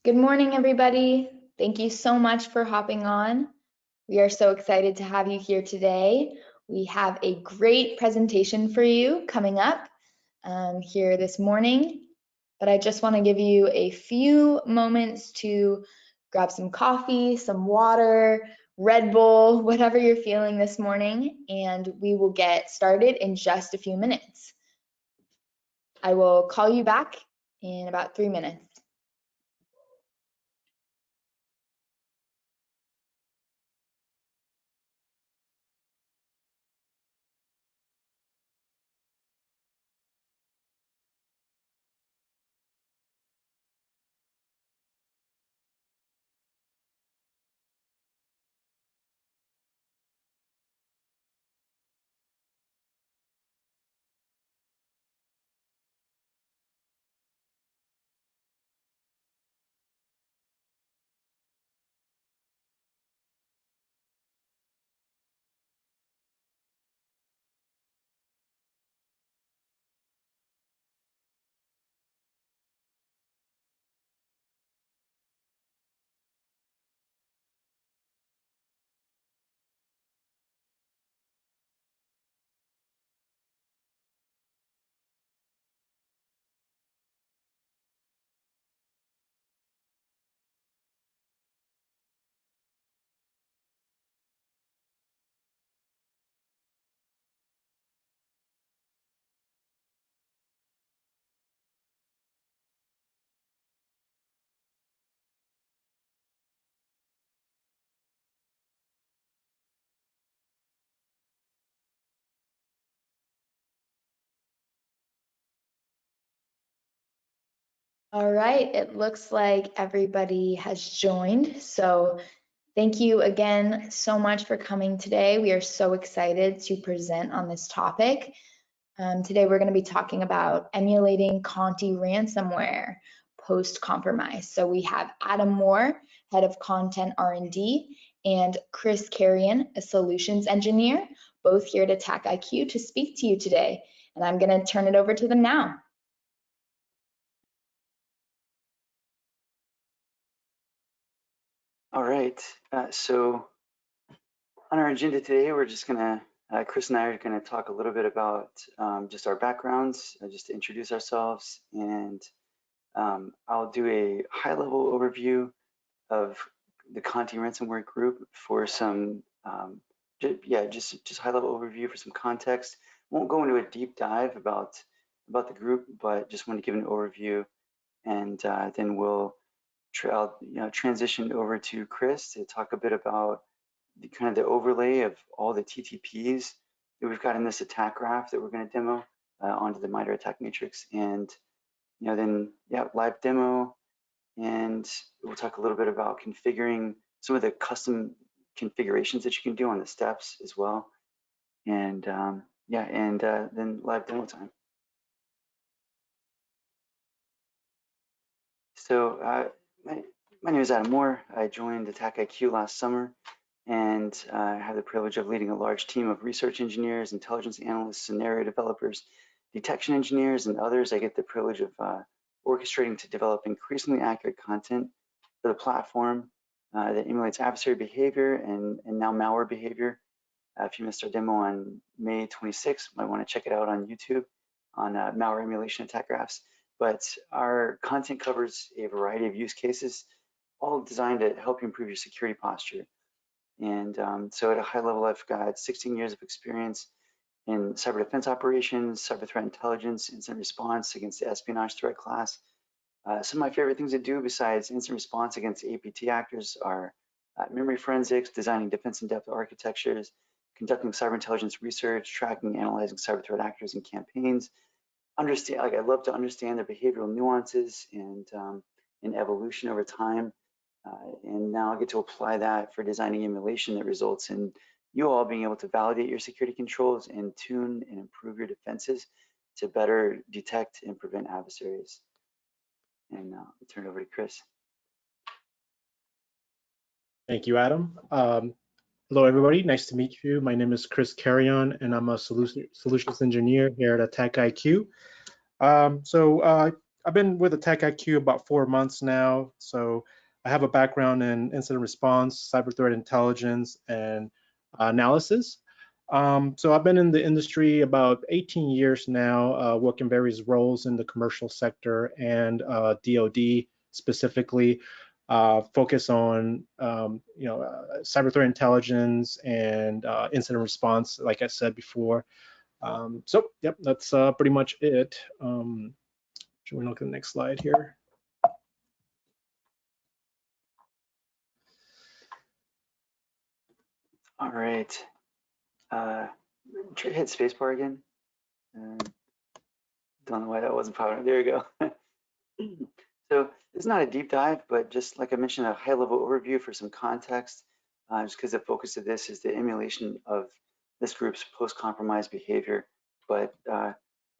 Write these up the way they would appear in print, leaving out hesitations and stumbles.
Good morning, everybody. Thank you so much for hopping on. We are so excited to have you here today. We have a great presentation for you coming up here this morning, but I just want to give you a few moments to grab some coffee, some water, Red Bull, whatever you're feeling this morning, and we will get started in just a few minutes. I will call you back in about 3 minutes. All right, it looks like everybody has joined. So thank you again so much for coming today. We are so excited to present on this topic. Today we're going to be talking about emulating Conti Ransomware post-compromise. So we have Adam Moore, head of content R&D, and Chris Carrion, a solutions engineer, both here at AttackIQ to speak to you today. And I'm going to turn it over to them now. All right, so on our agenda today, we're just gonna, Chris and I are gonna talk a little bit about just our backgrounds, just to introduce ourselves, and I'll do a high-level overview of the Conti Ransomware group for some, just high-level overview for some context. Won't go into a deep dive about the group, but just want to give an overview, and then we'll transition over to Chris to talk a bit about the overlay of all the TTPs that we've got in this attack graph that we're going to demo onto the MITRE attack matrix, and then live demo, and we'll talk a little bit about configuring some of the custom configurations that you can do on the steps as well, and then live demo time. So my name is Adam Moore. I joined AttackIQ last summer, and I have the privilege of leading a large team of research engineers, intelligence analysts, scenario developers, detection engineers, and others. I get the privilege of orchestrating to develop increasingly accurate content for the platform that emulates adversary behavior and now malware behavior. If you missed our demo on May 26th, you might want to check it out on YouTube on malware emulation attack graphs. But our content covers a variety of use cases, all designed to help you improve your security posture. And so at a high level, I've got 16 years of experience in cyber defense operations, cyber threat intelligence, incident response against the espionage threat class. Some of my favorite things to do besides incident response against APT actors are memory forensics, designing defense in-depth architectures, conducting cyber intelligence research, tracking, analyzing cyber threat actors and campaigns. I love to understand their behavioral nuances and evolution over time. And now I get to apply that for designing emulation that results in you all being able to validate your security controls and tune and improve your defenses to better detect and prevent adversaries. And I'll turn it over to Chris. Thank you, Adam. Hello, everybody. Nice to meet you. My name is Chris Carrion, and I'm a solutions engineer here at AttackIQ. I'm I've been with AttackIQ about 4 months now. So I have a background in incident response, cyber threat intelligence, and analysis. So I've been in the industry about 18 years now, working various roles in the commercial sector and DoD specifically, focus on cyber threat intelligence and incident response, like I said before. So yep, that's pretty much it. Should we look at the next slide here? All right. Try to hit spacebar again. Don't know why that wasn't popping up. There you go. So it's not a deep dive, but just like I mentioned, a high-level overview for some context, just because the focus of this is the emulation of this group's post-compromise behavior. But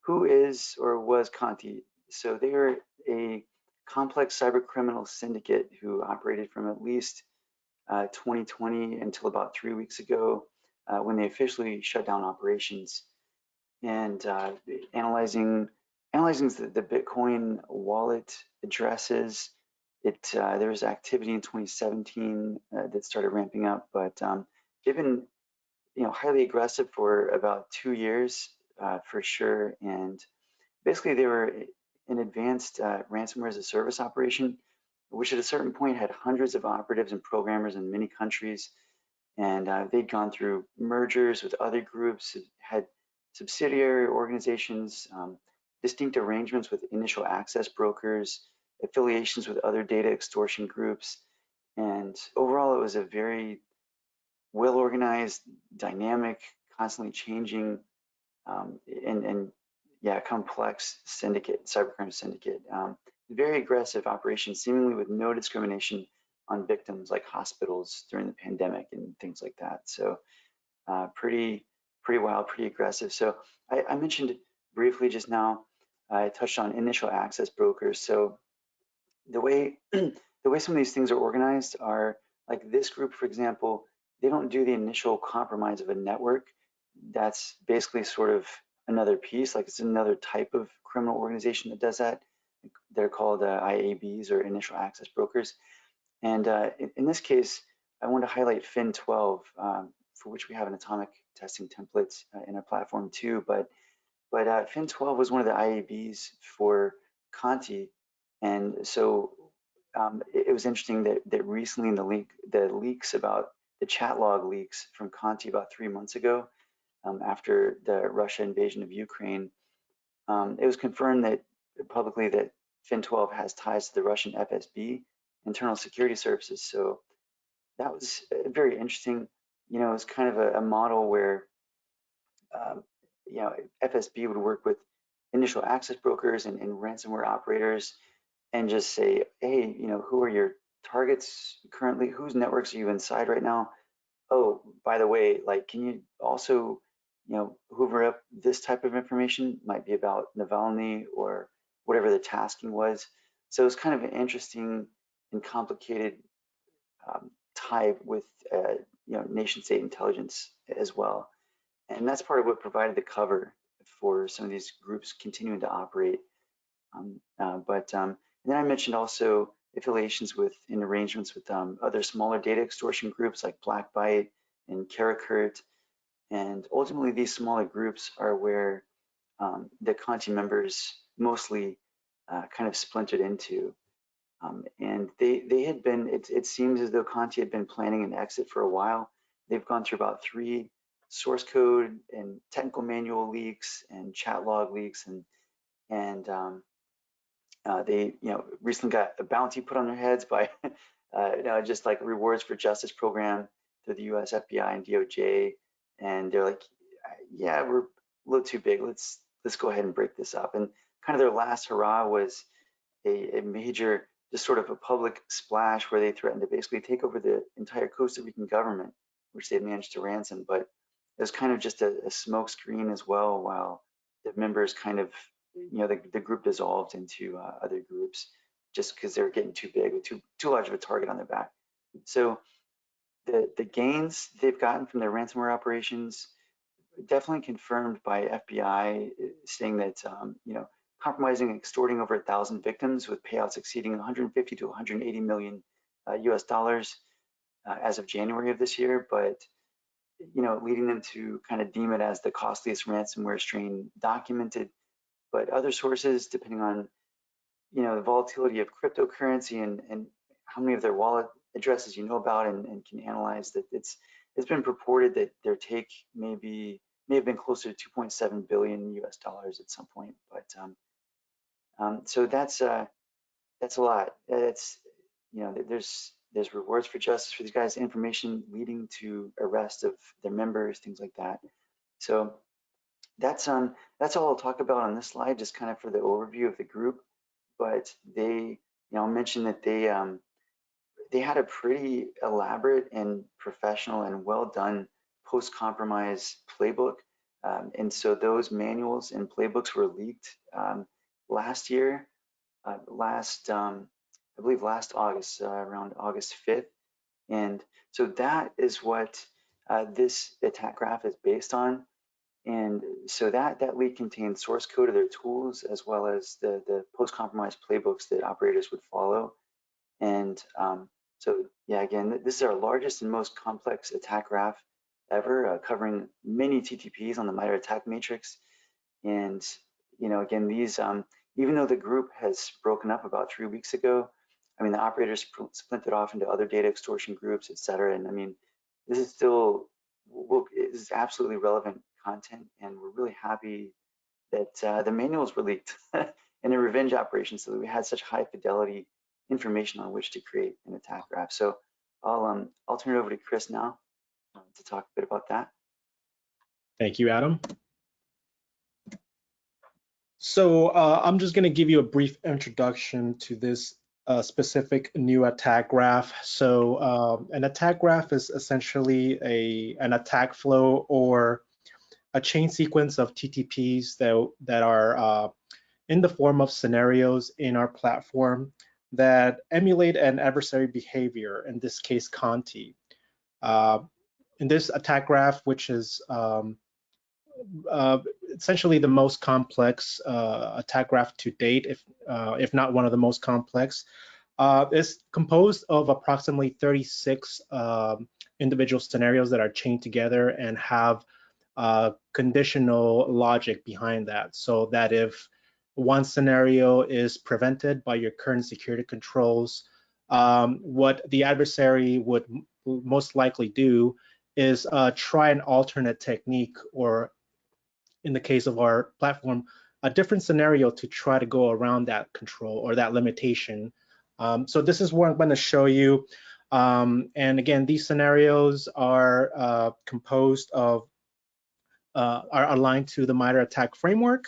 who is or was Conti? So they are a complex cyber criminal syndicate who operated from at least 2020 until about 3 weeks ago, when they officially shut down operations. And analyzing the Bitcoin wallet addresses. There was activity in 2017 that started ramping up, but they've been highly aggressive for about 2 years for sure. And basically, they were an advanced ransomware as a service operation, which at a certain point had hundreds of operatives and programmers in many countries. And they'd gone through mergers with other groups, had subsidiary organizations, distinct arrangements with initial access brokers, affiliations with other data extortion groups. And overall, it was a very well-organized, dynamic, constantly changing, and complex syndicate, cybercrime syndicate. Very aggressive operations, seemingly with no discrimination on victims like hospitals during the pandemic and things like that. So pretty wild, pretty aggressive. So I mentioned briefly just now, I touched on initial access brokers. So the way some of these things are organized are like this group, for example, they don't do the initial compromise of a network. That's basically sort of another piece, like it's another type of criminal organization that does that. They're called IABs, or initial access brokers. And in this case, I want to highlight Fin12, for which we have an atomic testing template in our platform too. But Fin12 was one of the IABs for Conti. And so it was interesting that recently in the leaks about the chat log leaks from Conti about 3 months ago, after the Russia invasion of Ukraine, it was confirmed that publicly that Fin12 has ties to the Russian FSB, internal security services. So that was very interesting. It's kind of a model where FSB would work with initial access brokers and ransomware operators and just say, hey, who are your targets currently? Whose networks are you inside right now? Oh, by the way, like, can you also, hoover up this type of information? Might be about Navalny or whatever the tasking was. So it's kind of an interesting and complicated tie with nation state intelligence as well. And that's part of what provided the cover for some of these groups continuing to operate. And then I mentioned also affiliations with and arrangements with other smaller data extortion groups like Blackbyte and Karakurt. And ultimately, these smaller groups are where the Conti members mostly kind of splintered into. And they had been, it seems as though Conti had been planning an exit for a while. They've gone through about 3 source code and technical manual leaks and chat log leaks, and they recently got a bounty put on their heads by just like rewards for justice program through the US FBI and DOJ, and they're like, yeah, we're a little too big, let's go ahead and break this up. And kind of their last hurrah was a major, just sort of a public splash where they threatened to basically take over the entire Costa Rican government, which they managed to ransom. But it was kind of just a smoke screen as well, while the members kind of, the group dissolved into other groups just because they were getting too big, with too large of a target on their back. So the gains they've gotten from their ransomware operations definitely confirmed by FBI, saying that compromising and extorting over 1,000 victims with payouts exceeding 150 to 180 million US dollars as of January of this year, but leading them to kind of deem it as the costliest ransomware strain documented. But other sources, depending on the volatility of cryptocurrency and how many of their wallet addresses you know about and can analyze, that it's been purported that their take may have been closer to 2.7 billion US dollars at some point. But so that's a lot. It's there's rewards for justice for these guys, information leading to arrest of their members, things like that. So that's all I'll talk about on this slide, just kind of for the overview of the group. But I'll mention that they had a pretty elaborate and professional and well done post-compromise playbook. And so those manuals and playbooks were leaked last year, I believe last August, around August 5th. And so that is what this attack graph is based on. And so that leak contains source code of their tools, as well as the post-compromise playbooks that operators would follow. And so yeah, again, this is our largest and most complex attack graph ever, covering many TTPs on the MITRE attack matrix. And again, these even though the group has broken up about 3 weeks ago, I mean, the operators splintered off into other data extortion groups, et cetera. And I mean, this is still, it is absolutely relevant content, and we're really happy that the manuals were leaked in a revenge operation, so that we had such high fidelity information on which to create an attack graph. So I'll turn it over to Chris now to talk a bit about that. Thank you, Adam. So I'm just going to give you a brief introduction to this specific new attack graph. So an attack graph is essentially an attack flow or a chain sequence of TTPs that are in the form of scenarios in our platform that emulate an adversary behavior, in this case, Conti. In this attack graph, which is essentially the most complex attack graph to date, if not one of the most complex, is composed of approximately 36 individual scenarios that are chained together and have conditional logic behind that, so that if one scenario is prevented by your current security controls, what the adversary would most likely do is try an alternate technique, or in the case of our platform, a different scenario to try to go around that control or that limitation. So this is what I'm going to show you. And again, these scenarios are composed of, are aligned to the MITRE attack framework.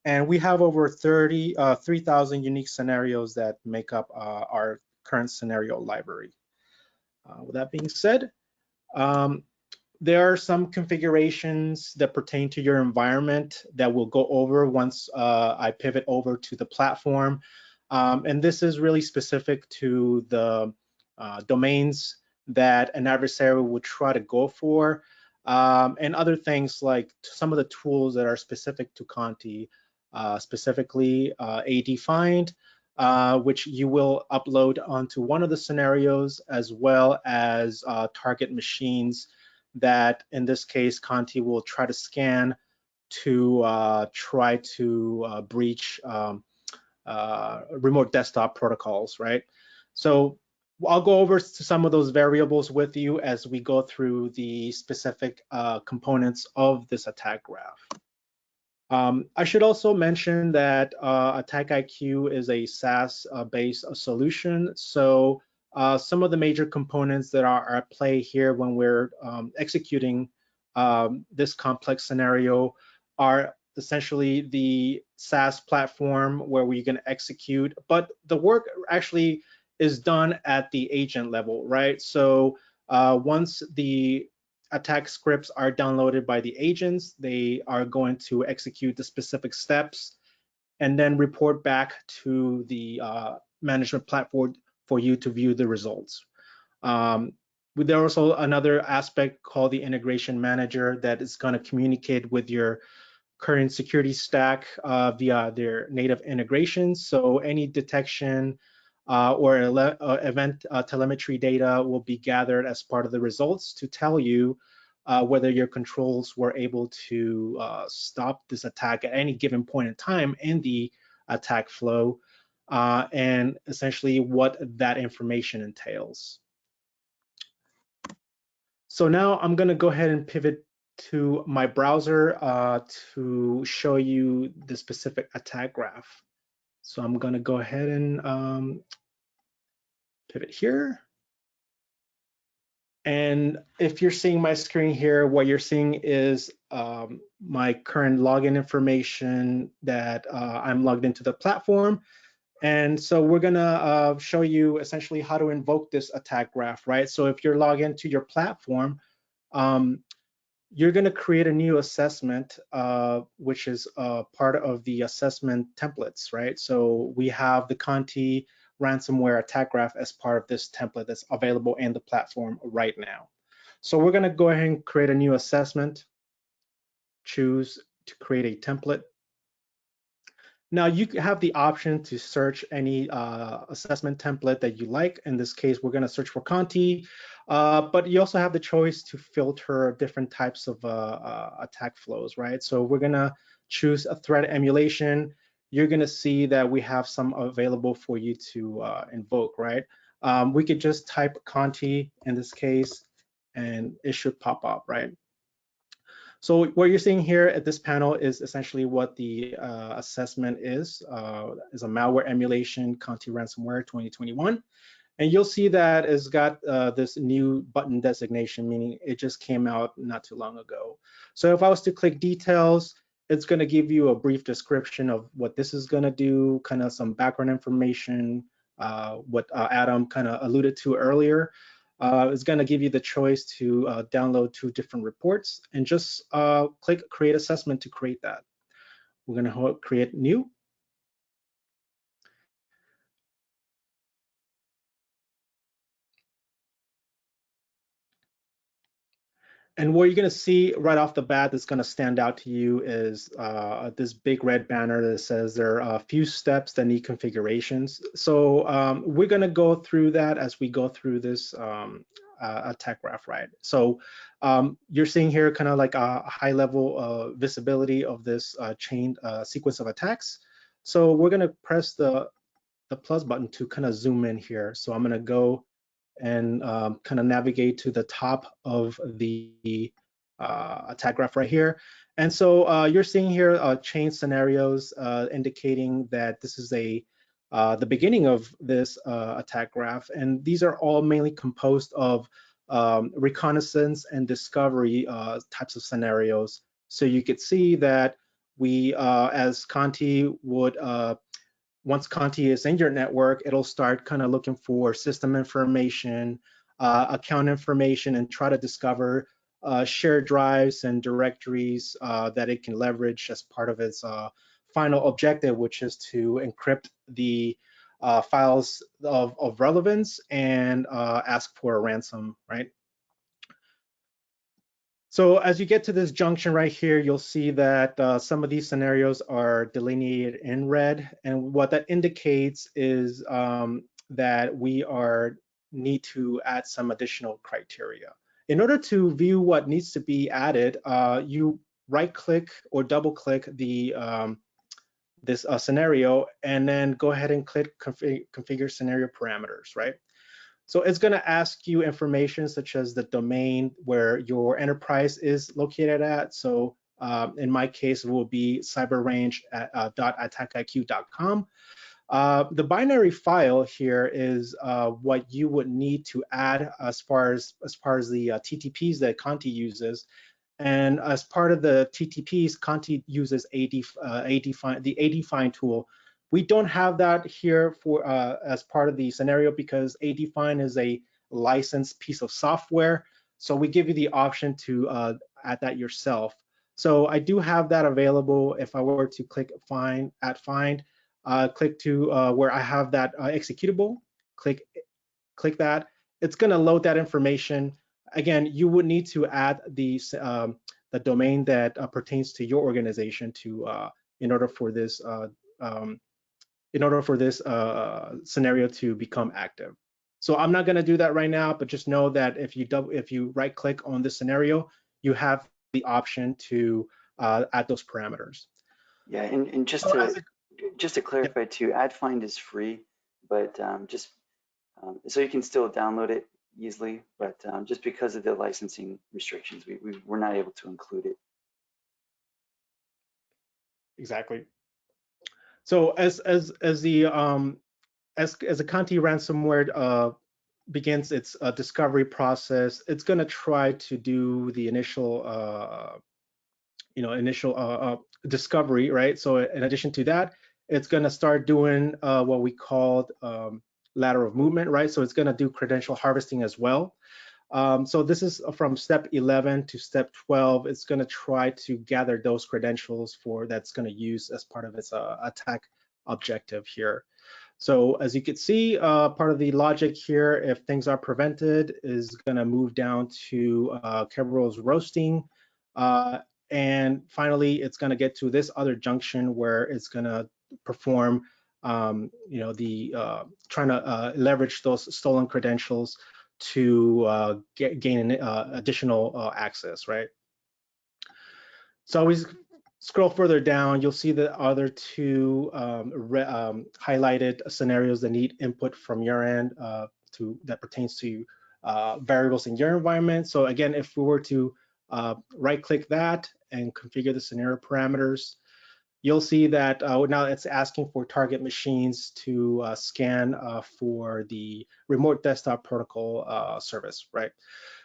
And we have over 3,000 unique scenarios that make up our current scenario library. With that being said, there are some configurations that pertain to your environment that we'll go over once I pivot over to the platform. And this is really specific to the domains that an adversary would try to go for, and other things like some of the tools that are specific to Conti, specifically AD-find, which you will upload onto one of the scenarios, as well as target machines that, in this case, Conti will try to scan to try to breach remote desktop protocols, right? So I'll go over to some of those variables with you as we go through the specific components of this attack graph. I should also mention that AttackIQ is a SaaS-based solution. So some of the major components that are at play here when we're executing this complex scenario are essentially the SaaS platform where we can execute, but the work actually is done at the agent level, right? So once the attack scripts are downloaded by the agents, they are going to execute the specific steps and then report back to the management platform for you to view the results. There's also another aspect called the integration manager that is going to communicate with your current security stack via their native integrations. So any detection or event telemetry data will be gathered as part of the results to tell you whether your controls were able to stop this attack at any given point in time in the attack flow, and essentially what that information entails. So now I'm going to go ahead and pivot to my browser to show you the specific attack graph. So I'm going to go ahead and pivot here. And if you're seeing my screen here, what you're seeing is my current login information that I'm logged into the platform. And so we're gonna show you essentially how to invoke this attack graph, right? So if you're logged into your platform, you're gonna create a new assessment, which is part of the assessment templates, right? So we have the Conti Ransomware attack graph as part of this template that's available in the platform right now. So we're gonna go ahead and create a new assessment, choose to create a template. Now you have the option to search any assessment template that you like. In this case, we're gonna search for Conti, but you also have the choice to filter different types of attack flows, right? So we're gonna choose a threat emulation. You're gonna see that we have some available for you to invoke, right? We could just type Conti in this case, and it should pop up, right? So what you're seeing here at this panel is essentially what the assessment is a malware emulation, Conti Ransomware 2021. And you'll see that it's got this new button designation, meaning it just came out not too long ago. So if I was to click details, it's going to give you a brief description of what this is going to do, kind of some background information, what Adam kind of alluded to earlier. It's going to give you the choice to download 2 different reports and just click create assessment to create that. We're going to create new. And what you're going to see right off the bat that's going to stand out to you is this big red banner that says there are a few steps that need configurations. So we're going to go through that as we go through this attack graph, right? So you're seeing here kind of like a high level visibility of this chain sequence of attacks. So we're going to press the plus button to kind of zoom in here. So I'm going to go and kind of navigate to the top of the attack graph right here. And so you're seeing here chain scenarios indicating that this is the beginning of this attack graph. And these are all mainly composed of reconnaissance and discovery types of scenarios. So you could see that we, as Conti would, once Conti is in your network, it'll start kind of looking for system information, account information, and try to discover shared drives and directories that it can leverage as part of its final objective, which is to encrypt the files of relevance and ask for a ransom, right? So as you get to this junction right here, you'll see that some of these scenarios are delineated in red. And what that indicates is that we need to add some additional criteria. In order to view what needs to be added, you right click or double click the this scenario and then go ahead and click configure scenario parameters, right? So it's going to ask you information such as the domain where your enterprise is located at. So in my case, it will be cyberrange.attackiq.com. The binary file here is what you would need to add as far as the TTPs that Conti uses. And as part of the TTPs, Conti uses the ADFind tool. We don't have that here for as part of the scenario because ADFind is a licensed piece of software. So we give you the option to add that yourself. So I do have that available. If I were to click find, click to where I have that executable, click that. It's going to load that information. Again, you would need to add the the domain that pertains to your organization to in order for this scenario to become active. So I'm not going to do that right now, but just know that if you right click on this scenario, you have the option to add those parameters. Yeah, and just to clarify too, AdFind is free, but so you can still download it easily, but just because of the licensing restrictions, we're not able to include it. Exactly. So as the Conti ransomware begins its discovery process, it's going to try to do the initial discovery, right? So in addition to that, it's going to start doing what we called ladder of movement, right? So it's going to do credential harvesting as well. So this is from step 11 to step 12. It's going to try to gather those credentials that's going to use as part of its attack objective here. So as you can see, part of the logic here, if things are prevented, is going to move down to Kerberos roasting. And finally, it's going to get to this other junction where it's going to perform, trying to leverage those stolen credentials to gain additional access, right? So always scroll further down, you'll see the other two highlighted scenarios that need input from your end that pertains to variables in your environment. So again, if we were to right-click that and configure the scenario parameters, you'll see that now it's asking for target machines to scan for the remote desktop protocol service, right?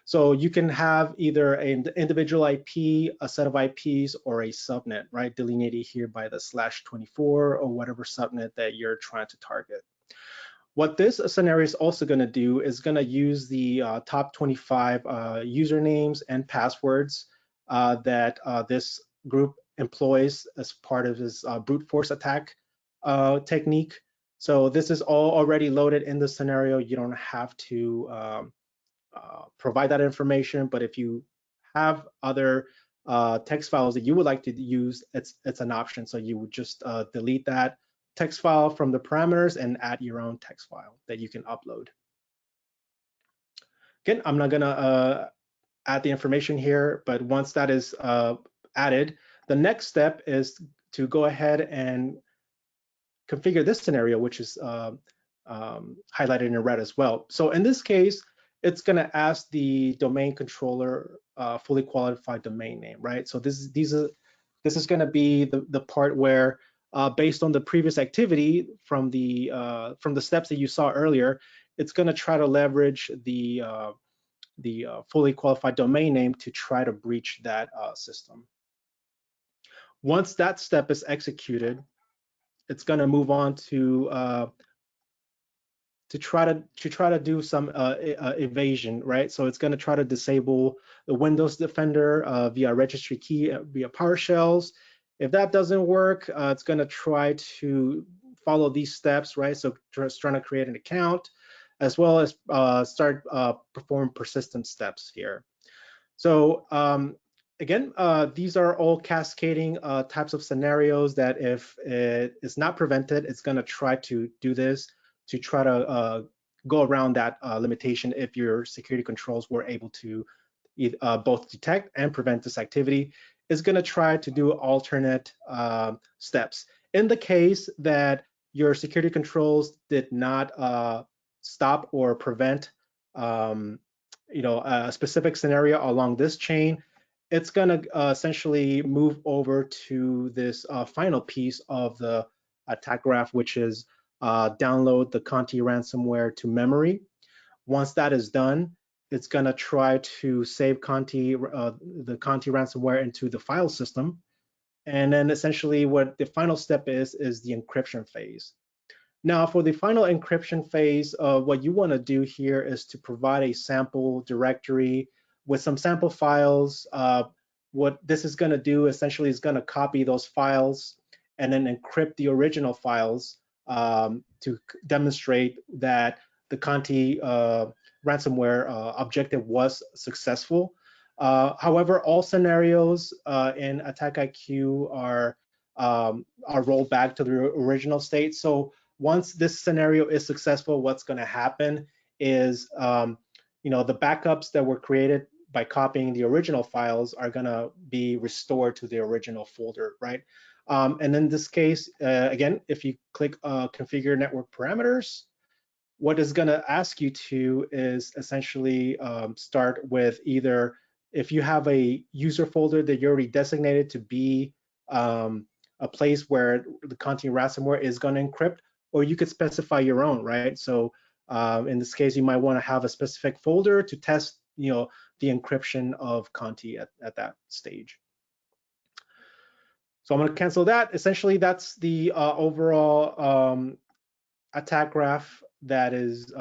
So you can have either an individual IP, a set of IPs, or a subnet, right? Delineated here by the /24 or whatever subnet that you're trying to target. What this scenario is also going to do is going to use the top 25 usernames and passwords that this group employs as part of this brute force attack technique. So this is all already loaded in the scenario. You don't have to provide that information, but if you have other text files that you would like to use, it's an option. So you would just delete that text file from the parameters and add your own text file that you can upload. Again, I'm not gonna add the information here, but once that is added, the next step is to go ahead and configure this scenario, which is highlighted in red as well. So in this case, it's going to ask the domain controller fully qualified domain name, right? So this is going to be the part where, based on the previous activity from the steps that you saw earlier, it's going to try to leverage the fully qualified domain name to try to breach that system. Once that step is executed, it's going to move on to try to do some evasion, right? So it's going to try to disable the Windows Defender via registry key via PowerShells. If that doesn't work, it's going to try to follow these steps, right? So just trying to create an account, as well as start perform persistent steps here. So again, these are all cascading types of scenarios that if it is not prevented, it's going to try to do this to try to go around that limitation if your security controls were able to both detect and prevent this activity. Is going to try to do alternate steps. In the case that your security controls did not stop or prevent a specific scenario along this chain, it's going to essentially move over to this final piece of the attack graph, which is download the Conti ransomware to memory. Once that is done, it's going to try to save the Conti ransomware into the file system. And then essentially what the final step is the encryption phase. Now, for the final encryption phase, what you want to do here is to provide a sample directory with some sample files. What this is going to do essentially is going to copy those files and then encrypt the original files to demonstrate that the Conti ransomware objective was successful. However, all scenarios in AttackIQ are rolled back to the original state. So once this scenario is successful, what's going to happen is, the backups that were created by copying the original files are going to be restored to the original folder, right? And in this case, again, if you click configure network parameters, what it's going to ask you to is essentially start with either, if you have a user folder that you already designated to be a place where the Conti Ransomware is going to encrypt, or you could specify your own, right? So in this case, you might want to have a specific folder to test, the encryption of Conti at that stage. So I'm going to cancel that. Essentially, that's the overall attack graph that is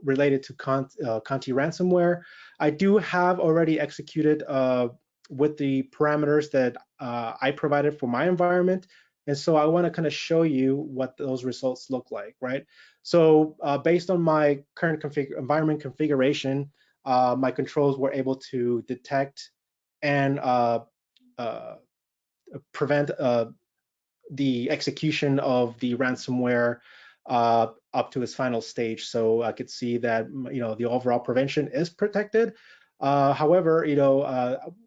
related to Conti Ransomware. I do have already executed with the parameters that I provided for my environment. And so I want to kind of show you what those results look like, right? So based on my current environment configuration, my controls were able to detect and prevent the execution of the ransomware up to its final stage. So I could see that the overall prevention is protected. However,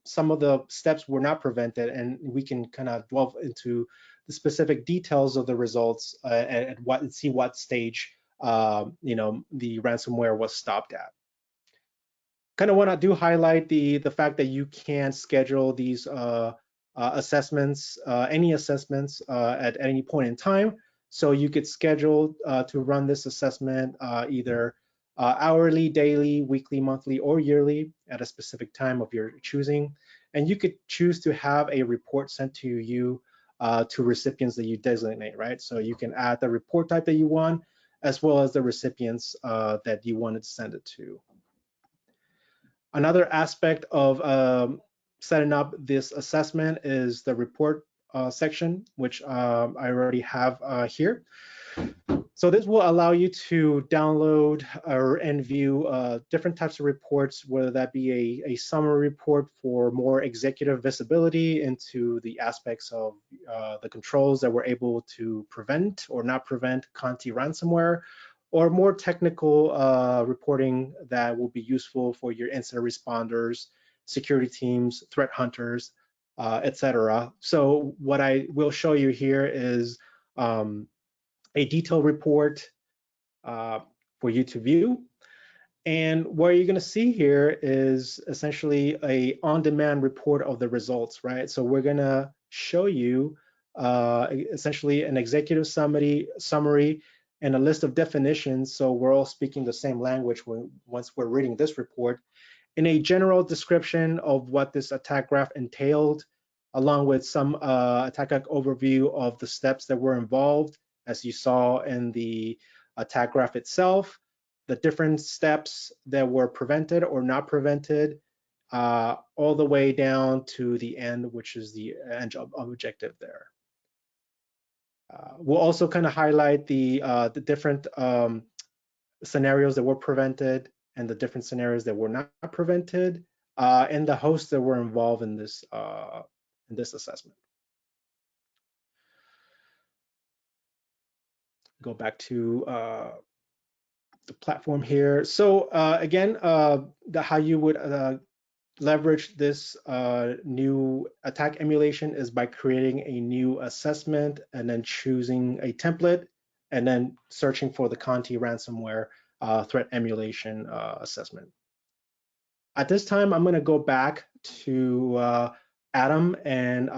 some of the steps were not prevented, and we can kind of delve into the specific details of the results and see what stage the ransomware was stopped at. Kind of want to highlight the fact that you can schedule these assessments, any assessments at any point in time. So you could schedule to run this assessment either hourly, daily, weekly, monthly, or yearly at a specific time of your choosing. And you could choose to have a report sent to you to recipients that you designate, right? So you can add the report type that you want, as well as the recipients that you wanted to send it to. Another aspect of setting up this assessment is the report section, which I already have here. So this will allow you to download and view different types of reports, whether that be a summary report for more executive visibility into the aspects of the controls that were able to prevent or not prevent Conti ransomware, or more technical reporting that will be useful for your incident responders, security teams, threat hunters, etc. So what I will show you here is a detailed report for you to view. And what you're going to see here is essentially a on-demand report of the results, right? So we're going to show you essentially an executive summary and a list of definitions, so we're all speaking the same language once we're reading this report, in a general description of what this attack graph entailed, along with some attack overview of the steps that were involved, as you saw in the attack graph itself, the different steps that were prevented or not prevented, all the way down to the end, which is the end objective there. We'll also kind of highlight the different scenarios that were prevented and the different scenarios that were not prevented, and the hosts that were involved in this assessment. Go back to the platform here. So again, how you would leverage this new attack emulation is by creating a new assessment and then choosing a template and then searching for the Conti ransomware threat emulation assessment. At this time, I'm going to go back to Adam, and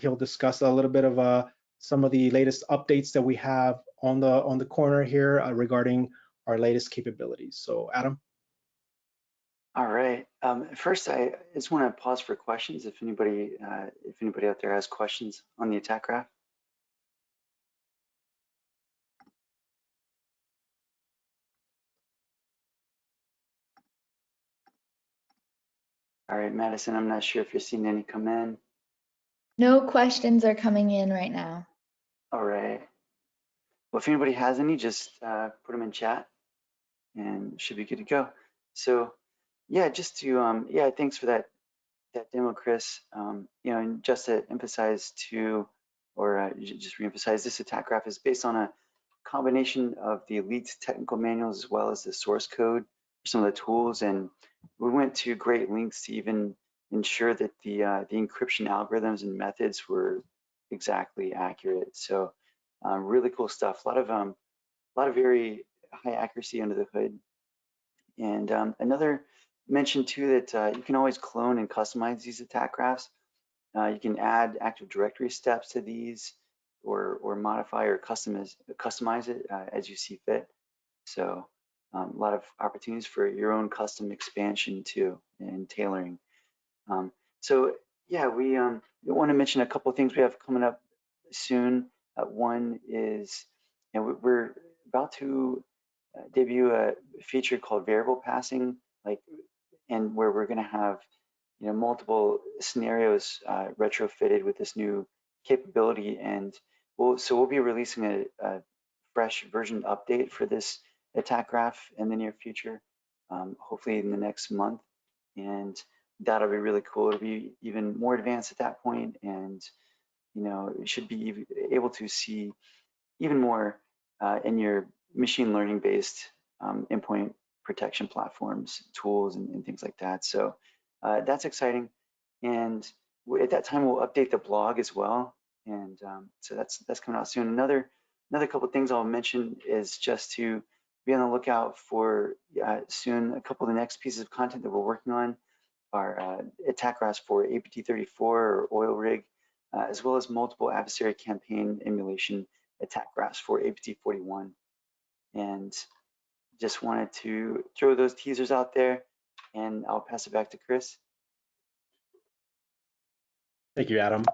he'll discuss a little bit of some of the latest updates that we have on the corner here regarding our latest capabilities. So Adam. All right. First, I just want to pause for questions if anybody out there has questions on the attack graph. All right, Madison, I'm not sure if you're seeing any come in. No questions are coming in right now. All right. Well, if anybody has any, just put them in chat and should be good to go. So Yeah, just to yeah, thanks for that demo, Chris. And just to emphasize too, or just reemphasize, this attack graph is based on a combination of the elite technical manuals as well as the source code for some of the tools, and we went to great lengths to even ensure that the encryption algorithms and methods were exactly accurate. So really cool stuff. A lot of very high accuracy under the hood. And another mention too that you can always clone and customize these attack graphs. You can add Active Directory steps to these, or modify or customize it as you see fit. So a lot of opportunities for your own custom expansion too and tailoring. So yeah, we want to mention a couple of things we have coming up soon. One is, we're about to debut a feature called variable passing, and where we're going to have multiple scenarios retrofitted with this new capability, and we'll be releasing a fresh version update for this attack graph in the near future, hopefully in the next month, and that'll be really cool. It'll be even more advanced at that point, and you should be able to see even more in your machine learning based endpoint protection platforms, tools, and things like that. So that's exciting. And at that time, we'll update the blog as well. And so that's coming out soon. Another couple of things I'll mention is just to be on the lookout for soon. A couple of the next pieces of content that we're working on are attack graphs for APT34 or oil rig, as well as multiple adversary campaign emulation attack graphs for APT41. And just wanted to throw those teasers out there, and I'll pass it back to Chris. Thank you, Adam.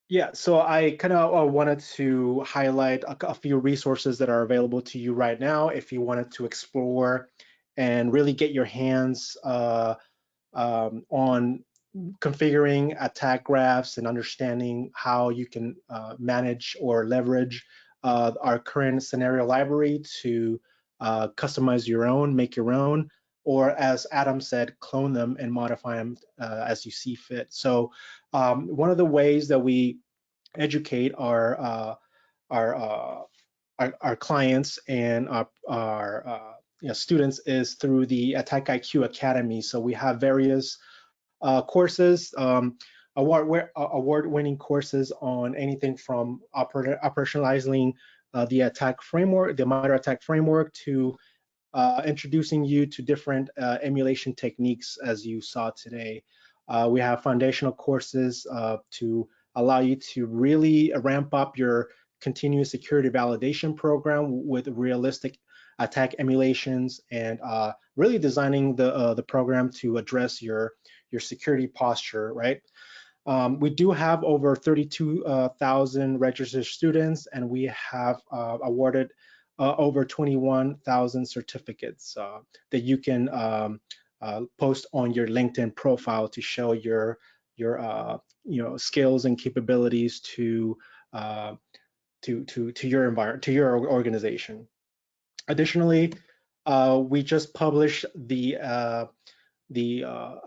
Yeah, so I kind of wanted to highlight a few resources that are available to you right now if you wanted to explore and really get your hands on configuring attack graphs and understanding how you can manage or leverage our current scenario library to customize your own, make your own, or as Adam said, clone them and modify them as you see fit. So one of the ways that we educate our clients and our students is through the AttackIQ Academy. So we have various courses, award-winning courses on anything from operationalizing the attack framework, the MITRE ATT&CK framework, to introducing you to different emulation techniques as you saw today. We have foundational courses to allow you to really ramp up your continuous security validation program with realistic attack emulations, and really designing the program to address your security posture, right? We do have over 32,000 registered students, and we have awarded over 21,000 certificates that you can post on your LinkedIn profile to show your skills and capabilities to your environment, to your organization. Additionally, we just published the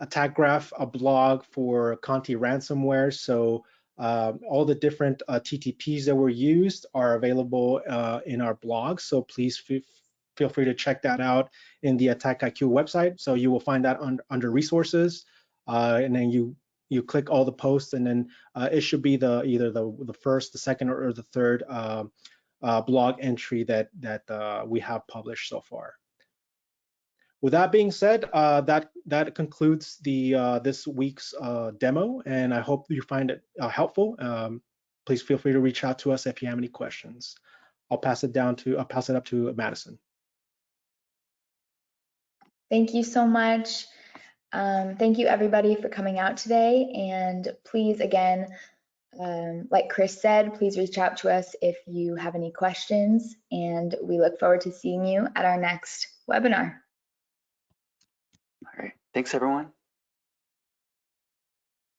attack graph, a blog for Conti Ransomware. So all the different TTPs that were used are available in our blog. So please feel free to check that out in the AttackIQ website. So you will find that under resources, and then you click all the posts, and then it should be either the first, the second, or the third blog entry that we have published so far. With that being said, that concludes this week's demo, and I hope you find it helpful. Please feel free to reach out to us if you have any questions. I'll pass it up to Madison. Thank you so much. Thank you everybody for coming out today, and please again, like Chris said, please reach out to us if you have any questions, and we look forward to seeing you at our next webinar. All right, thanks everyone.